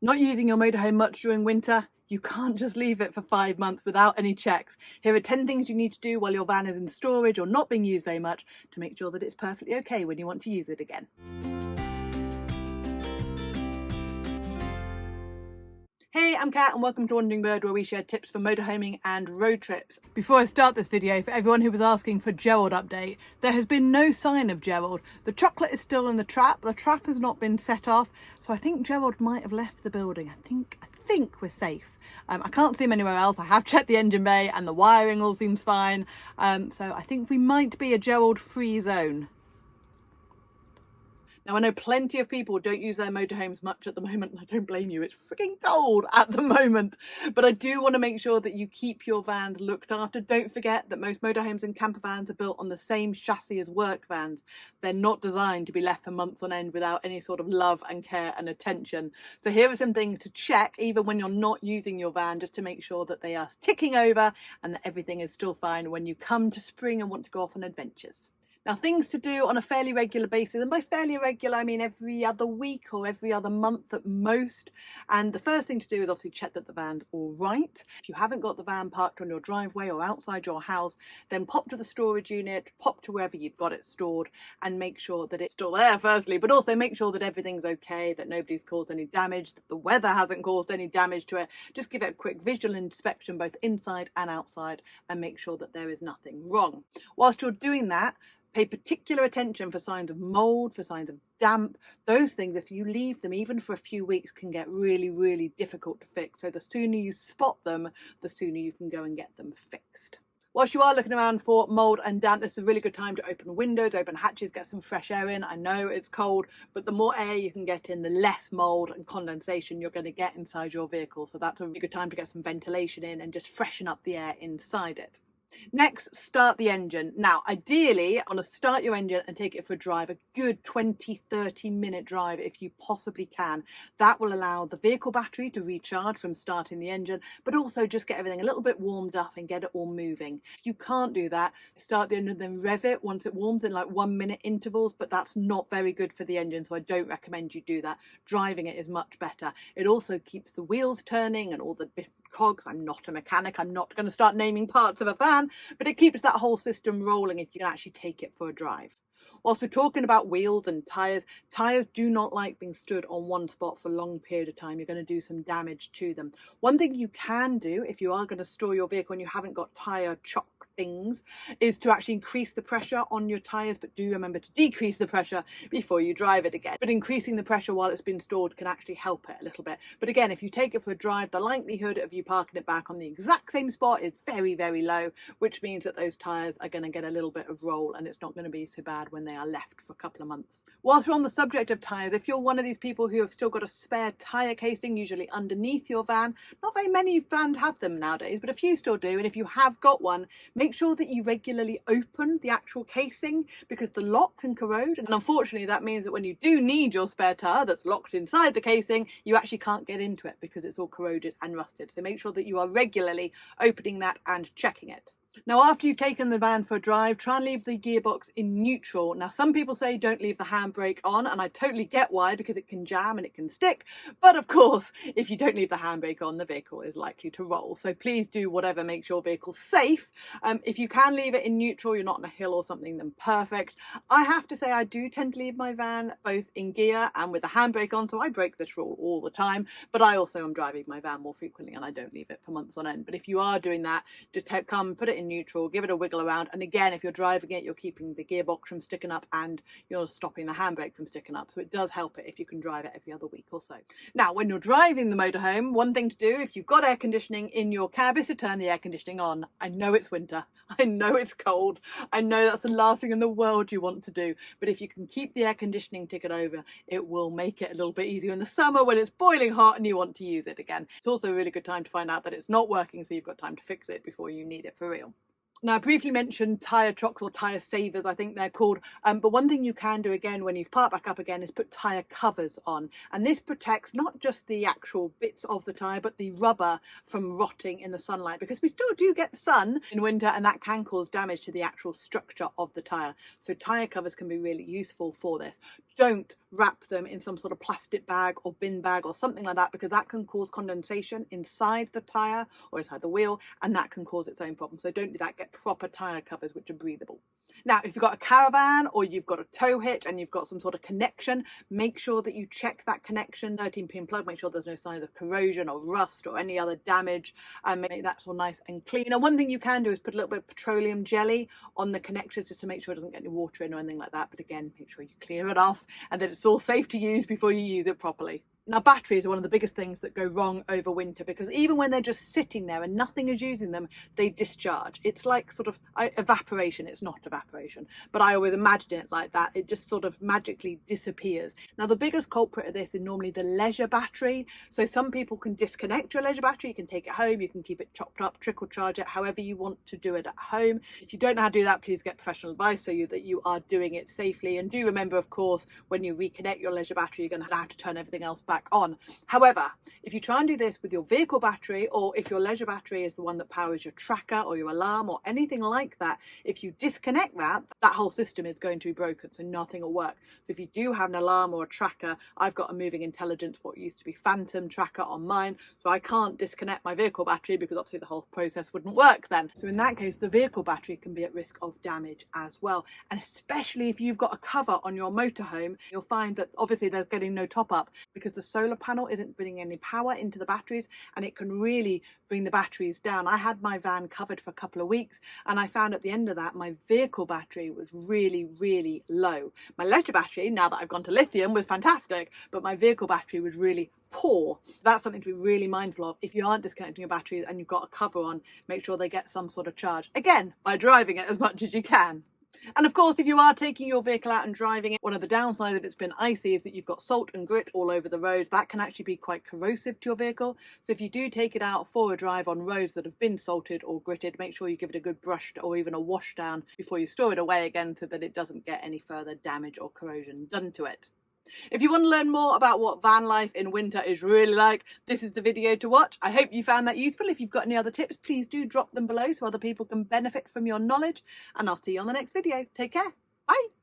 Not using your motorhome much during winter? You can't just leave it for 5 months without any checks. Here are 10 things you need to do while your van is in storage or not being used very much to make sure that it's perfectly okay when you want to use it again. Hey, I'm Kat and welcome to Wandering Bird, where we share tips for motorhoming and road trips. Before I start this video, for everyone who was asking for Gerald update, there has been no sign of Gerald. The chocolate is still in the trap has not been set off, so I think Gerald might have left the building. I think we're safe. I can't see him anywhere else. I have checked the engine bay and the wiring all seems fine, so I think we might be a Gerald free zone. Now, I know plenty of people don't use their motorhomes much at the moment, and I don't blame you. It's freaking cold at the moment. But I do want to make sure that you keep your vans looked after. Don't forget that most motorhomes and camper vans are built on the same chassis as work vans. They're not designed to be left for months on end without any sort of love and care and attention. So here are some things to check, even when you're not using your van, just to make sure that they are ticking over and that everything is still fine when you come to spring and want to go off on adventures. Now, things to do on a fairly regular basis, and by fairly regular I mean every other week or every other month at most. And the first thing to do is obviously check that the van's all right. If you haven't got the van parked on your driveway or outside your house, then pop to the storage unit, pop to wherever you've got it stored, and make sure that it's still there firstly, but also make sure that everything's okay, that nobody's caused any damage, that the weather hasn't caused any damage to it. Just give it a quick visual inspection both inside and outside and make sure that there is nothing wrong. Whilst you're doing that, pay particular attention for signs of mold, for signs of damp. Those things, if you leave them even for a few weeks, can get really, really difficult to fix. So the sooner you spot them, the sooner you can go and get them fixed. Whilst you are looking around for mold and damp, this is a really good time to open windows, open hatches, get some fresh air in. I know it's cold, but the more air you can get in, the less mold and condensation you're going to get inside your vehicle. So that's a really good time to get some ventilation in and just freshen up the air inside it. Next, start the engine. Now, ideally, I want to start your engine and take it for a drive, a good 20-30 minute drive if you possibly can. That will allow the vehicle battery to recharge from starting the engine, but also just get everything a little bit warmed up and get it all moving. If you can't do that, start the engine, then rev it once it warms in like 1 minute intervals, but that's not very good for the engine, so I don't recommend you do that. Driving it is much better. It also keeps the wheels turning and all the cogs. I'm not a mechanic. I'm not going to start naming parts of a van, but it keeps that whole system rolling if you can actually take it for a drive. Whilst we're talking about wheels and tyres do not like being stood on one spot for a long period of time. You're going to do some damage to them. One thing you can do if you are going to store your vehicle and you haven't got tyre chock things is to actually increase the pressure on your tyres, but do remember to decrease the pressure before you drive it again. But increasing the pressure while it's been stored can actually help it a little bit. But again, if you take it for a drive, the likelihood of you parking it back on the exact same spot is very, very low, which means that those tyres are going to get a little bit of roll and it's not going to be so bad when they are left for a couple of months. Whilst we're on the subject of tyres, if you're one of these people who have still got a spare tyre casing, usually underneath your van, not very many vans have them nowadays, but a few still do, and if you have got one, make sure that you regularly open the actual casing because the lock can corrode, and unfortunately that means that when you do need your spare tyre that's locked inside the casing, you actually can't get into it because it's all corroded and rusted. So make sure that you are regularly opening that and checking it. Now, after you've taken the van for a drive, try and leave the gearbox in neutral. Now, some people say don't leave the handbrake on, and I totally get why, because it can jam and it can stick. But of course, if you don't leave the handbrake on, the vehicle is likely to roll. So please do whatever makes your vehicle safe. If you can leave it in neutral, you're not on a hill or something, then perfect. I have to say I do tend to leave my van both in gear and with the handbrake on, so I break this rule all the time. But I also am driving my van more frequently and I don't leave it for months on end. But if you are doing that, just come put it in neutral, give it a wiggle around, and again, if you're driving it, you're keeping the gearbox from sticking up and you're stopping the handbrake from sticking up, so it does help it if you can drive it every other week or so. Now, when you're driving the motorhome, one thing to do if you've got air conditioning in your cab is to turn the air conditioning on. I know it's winter, I know it's cold, I know that's the last thing in the world you want to do, but if you can keep the air conditioning ticket over, it will make it a little bit easier in the summer when it's boiling hot and you want to use it again. It's also a really good time to find out that it's not working, so you've got time to fix it before you need it for real. Now, I briefly mentioned tyre chocks or tyre savers, I think they're called. But one thing you can do again when you've parked back up again is put tyre covers on. And this protects not just the actual bits of the tyre, but the rubber from rotting in the sunlight, because we still do get the sun in winter and that can cause damage to the actual structure of the tyre. So tyre covers can be really useful for this. Don't wrap them in some sort of plastic bag or bin bag or something like that, because that can cause condensation inside the tyre or inside the wheel, and that can cause its own problem. So don't do that. Get proper tyre covers which are breathable. Now, if you've got a caravan or you've got a tow hitch and you've got some sort of connection, make sure that you check that connection, 13-pin plug, make sure there's no signs of corrosion or rust or any other damage, and make that all nice and clean. And one thing you can do is put a little bit of petroleum jelly on the connectors just to make sure it doesn't get any water in or anything like that. But again, make sure you clear it off and that it's all safe to use before you use it properly. Now, batteries are one of the biggest things that go wrong over winter, because even when they're just sitting there and nothing is using them, they discharge. It's like sort of evaporation. It's not evaporation, but I always imagine it like that. It just sort of magically disappears. Now, the biggest culprit of this is normally the leisure battery. So some people can disconnect your leisure battery. You can take it home. You can keep it chopped up, trickle charge it, however you want to do it at home. If you don't know how to do that, please get professional advice so that you are doing it safely. And do remember, of course, when you reconnect your leisure battery, you're going to have to turn everything else back on. However, if you try and do this with your vehicle battery, or if your leisure battery is the one that powers your tracker or your alarm or anything like that, if you disconnect that whole system is going to be broken, so nothing will work. So if you do have an alarm or a tracker, I've got a moving intelligence, what used to be phantom tracker on mine, so I can't disconnect my vehicle battery because obviously the whole process wouldn't work then. So in that case, the vehicle battery can be at risk of damage as well. And especially if you've got a cover on your motorhome, you'll find that obviously they're getting no top up because the solar panel isn't bringing any power into the batteries, and it can really bring the batteries down. I had my van covered for a couple of weeks and I found at the end of that my vehicle battery was really low. My leisure battery, now that I've gone to lithium, was fantastic, but my vehicle battery was really poor. That's something to be really mindful of. If you aren't disconnecting your batteries and you've got a cover on, make sure they get some sort of charge, again by driving it as much as you can. And of course, if you are taking your vehicle out and driving it, one of the downsides if it's been icy is that you've got salt and grit all over the roads. That can actually be quite corrosive to your vehicle. So if you do take it out for a drive on roads that have been salted or gritted, make sure you give it a good brush or even a wash down before you store it away again, so that it doesn't get any further damage or corrosion done to it. If you want to learn more about what van life in winter is really like, this is the video to watch. I hope you found that useful. If you've got any other tips, please do drop them below so other people can benefit from your knowledge. And I'll see you on the next video. Take care. Bye.